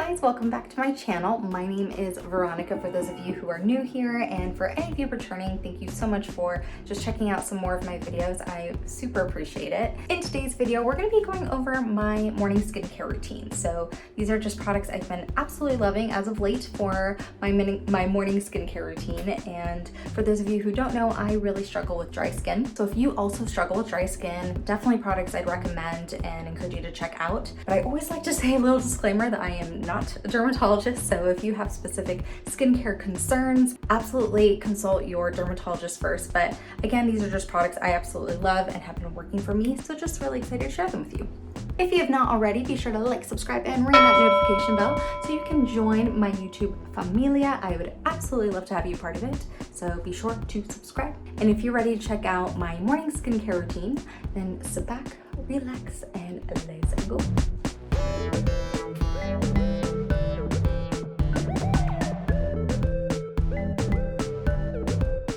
guys, welcome back to my channel. My name is Veronica for those of you who are new here, and for any of you returning, thank you so much for just checking out some more of my videos. I super appreciate it. In today's video, we're going to be going over my morning skincare routine. So these are just products I've been absolutely loving as of late for my morning skincare routine. And for those of you who don't know, I really struggle with dry skin. So if you also struggle with dry skin, definitely products I'd recommend and encourage you to check out. But I always like to say a little disclaimer that I am not a dermatologist, so if you have specific skincare concerns, absolutely consult your dermatologist first. But again, these are just products I absolutely love and have been working for me, so just really excited to share them with you. If you have not already, be sure to like, subscribe, and ring that notification bell so you can join my YouTube familia. I would absolutely love to have you part of it, so be sure to subscribe. And if you're ready to check out my morning skincare routine, then sit back, relax, and let's go.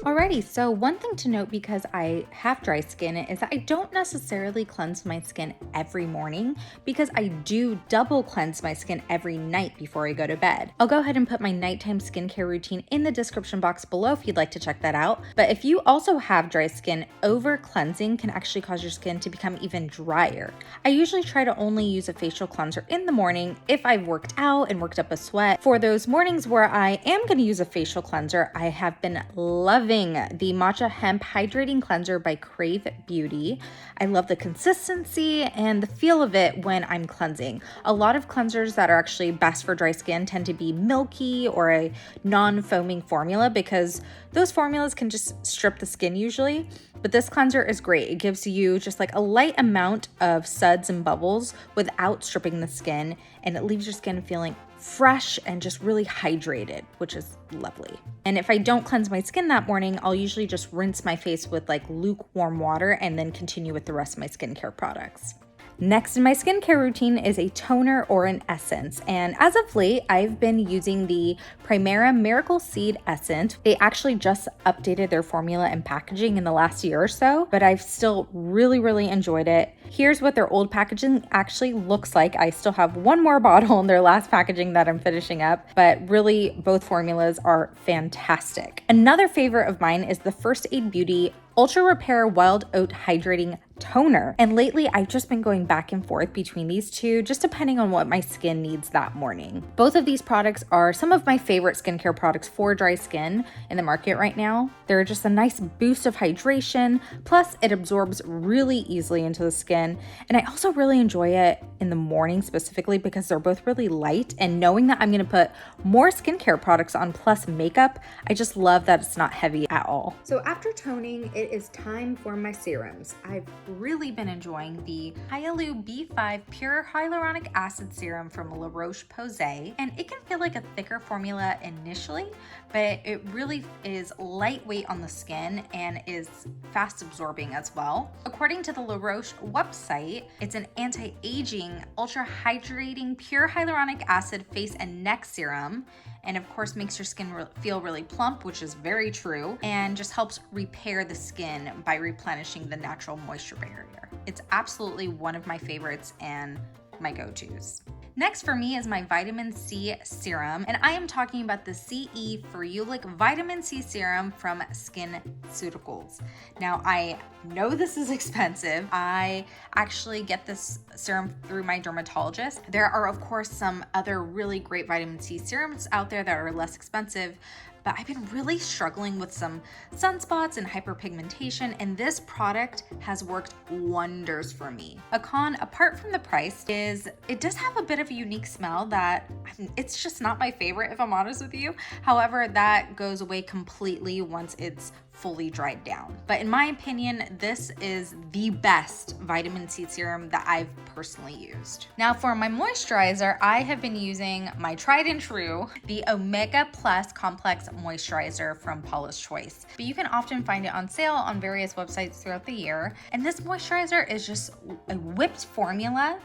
Alrighty, so one thing to note because I have dry skin is that I don't necessarily cleanse my skin every morning because I do double cleanse my skin every night before I go to bed. I'll go ahead and put my nighttime skincare routine in the description box below if you'd like to check that out. But if you also have dry skin, over cleansing can actually cause your skin to become even drier. I usually try to only use a facial cleanser in the morning if I've worked out and worked up a sweat. For those mornings where I am going to use a facial cleanser, I have been loving the Matcha Hemp Hydrating Cleanser by Crave Beauty. I love the consistency and the feel of it when I'm cleansing. A lot of cleansers that are actually best for dry skin tend to be milky or a non-foaming formula because those formulas can just strip the skin usually. But this cleanser is great. It gives you just like a light amount of suds and bubbles without stripping the skin, and it leaves your skin feeling fresh and just really hydrated, which is lovely. And if I don't cleanse my skin that morning, I'll usually just rinse my face with like lukewarm water and then continue with the rest of my skincare products. Next in my skincare routine is a toner or an essence. And as of late, I've been using the Primera Miracle Seed Essence. They actually just updated their formula and packaging in the last year or so, but I've still really enjoyed it. Here's what their old packaging actually looks like. I still have one more bottle in their last packaging that I'm finishing up, but really both formulas are fantastic. Another favorite of mine is the First Aid Beauty Ultra Repair Wild Oat Hydrating Toner. And lately I've just been going back and forth between these two, just depending on what my skin needs that morning. Both of these products are some of my favorite skincare products for dry skin in the market right now. They're just a nice boost of hydration, plus it absorbs really easily into the skin. And I also really enjoy it in the morning specifically because they're both really light, and knowing that I'm gonna put more skincare products on plus makeup, I just love that it's not heavy at all. So after toning, it is time for my serums. I've really been enjoying the Hyalu B5 Pure Hyaluronic Acid Serum from Roche-Posay, and it can feel like a thicker formula initially, but it really is lightweight on the skin and is fast absorbing as well. According to the La Roche website, it's an anti-aging, ultra hydrating, pure hyaluronic acid face and neck serum, and of course makes your skin feel really plump, which is very true, and just helps repair the skin by replenishing the natural moisture barrier. It's absolutely one of my favorites and my go-tos. Next for me is my vitamin C serum, and I am talking about the CE Ferulic Vitamin C Serum from SkinCeuticals. Now, I know this is expensive. I actually get this serum through my dermatologist. There are, of course, some other really great vitamin C serums out there that are less expensive, but I've been really struggling with some sunspots and hyperpigmentation, and this product has worked wonders for me. A con, apart from the price, is it does have a bit of a unique smell that it's just not my favorite, if I'm honest with you. However, that goes away completely once it's fully dried down. But in my opinion, this is the best vitamin C serum that I've personally used. Now for my moisturizer, I have been using my tried and true, the Omega Plus Complex Moisturizer from Paula's Choice. But you can often find it on sale on various websites throughout the year. And this moisturizer is just a whipped formula,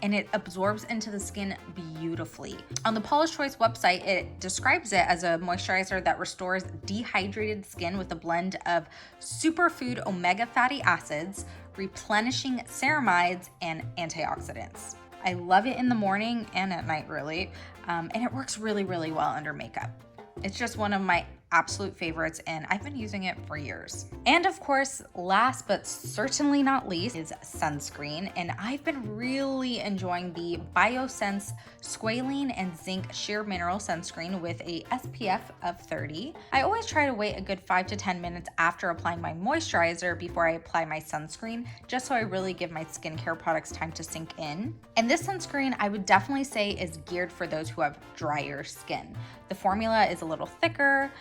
and it absorbs into the skin beautifully. On the Paula's Choice website, it describes it as a moisturizer that restores dehydrated skin with a blend of superfood omega fatty acids, replenishing ceramides, and antioxidants. I love it in the morning and at night, really, and it works really, really well under makeup. It's just one of my absolute favorites, and I've been using it for years. And of course, last but certainly not least is sunscreen, and I've been really enjoying the Biosense Squalene and Zinc Sheer Mineral Sunscreen with a SPF of 30. I always try to wait a good 5 to 10 minutes after applying my moisturizer before I apply my sunscreen, just so I really give my skincare products time to sink in. And this sunscreen, I would definitely say, is geared for those who have drier skin. The formula is a little thicker,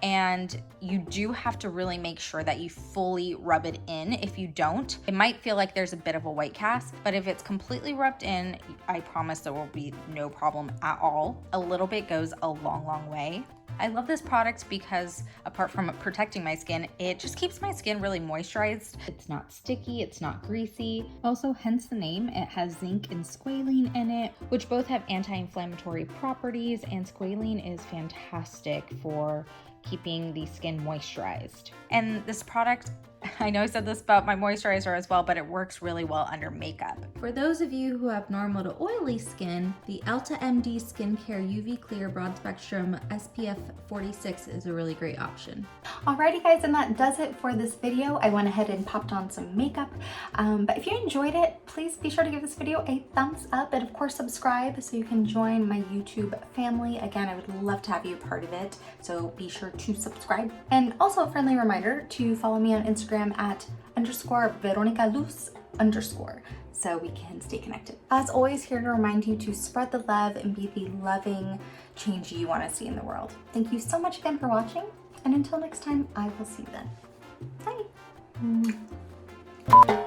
and you do have to really make sure that you fully rub it in. If you don't, it might feel like there's a bit of a white cast, but if it's completely rubbed in, I promise there will be no problem at all. A little bit goes a long, long way. I love this product because apart from protecting my skin, it just keeps my skin really moisturized. It's not sticky, it's not greasy. Also, hence the name, it has zinc and squalene in it, which both have anti-inflammatory properties, and squalene is fantastic for keeping the skin moisturized. And this product, I know I said this about my moisturizer as well, but it works really well under makeup. For those of you who have normal to oily skin, the Elta MD Skincare UV Clear Broad Spectrum SPF 46 is a really great option. Alrighty guys, and that does it for this video. I went ahead and popped on some makeup, but if you enjoyed it, please be sure to give this video a thumbs up, and of course subscribe so you can join my YouTube family. Again, I would love to have you a part of it, so be sure to subscribe. And also a friendly reminder to follow me on Instagram at _Veronica Luz _ so we can stay connected. As always, here to remind you to spread the love and be the loving change you want to see in the world. Thank you so much again for watching, and until next time, I will see you then. Bye.